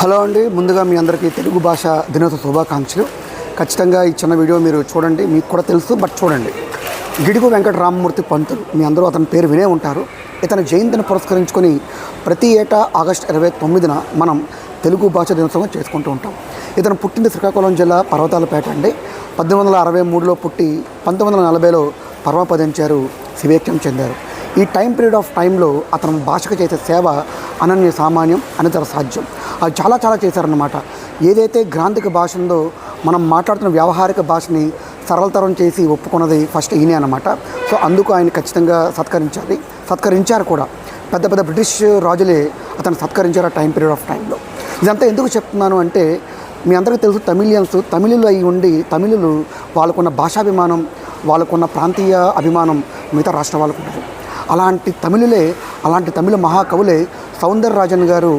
Hello అండి, ముందుగా మీ అందరికీ తెలుగు భాష దినోత్సవ శుభాకాంక్షలు. ఖచ్చితంగా ఈ చిన్న వీడియో మీరు చూడండి. మీకు కూడా తెలుసు, బట్ చూడండి. గిడుగు వెంకట రామమూర్తి పంతులు, మీ అందరూ అతని పేరు వినే ఉంటారు. ఇతని జయంతిని పురస్కరించుకొని ప్రతి ఏటా ఆగస్టు 29న మనం తెలుగు భాష దినోత్సవం చేసుకుంటూ ఉంటాం. ఇతను పుట్టింది శ్రీకాకుళం జిల్లా పర్వతాలపేట అండి. 1863లో పుట్టి 1940లో పరమపదించారు, శివేక్యం చెందారు. ఈ పీరియడ్ ఆఫ్ టైంలో అతను భాషకు చేసే సేవ అనన్య సామాన్యం, అనితర సాధ్యం. అది చాలా చేశారన్నమాట. ఏదైతే గ్రాంధిక భాష ఉందో, మనం మాట్లాడుతున్న వ్యావహారిక భాషని సరళతరం చేసి ఒప్పుకున్నది ఫస్ట్ ఈయనే అన్నమాట. సో అందుకు ఆయన ఖచ్చితంగా సత్కరించారు కూడా. పెద్ద బ్రిటిష్ రాజులే అతను సత్కరించారు ఆ పీరియడ్ ఆఫ్ టైంలో. ఇదంతా ఎందుకు చెప్తున్నాను అంటే, మీ అందరికీ తెలుసు, తమిళులు అయి ఉండి తమిళులు వాళ్ళకున్న భాషాభిమానం, వాళ్ళకున్న ప్రాంతీయ అభిమానం మిగతా రాష్ట్ర వాళ్ళకు ఉండదు. అలాంటి తమిళ మహాకవులే సౌందరరాజన్ గారు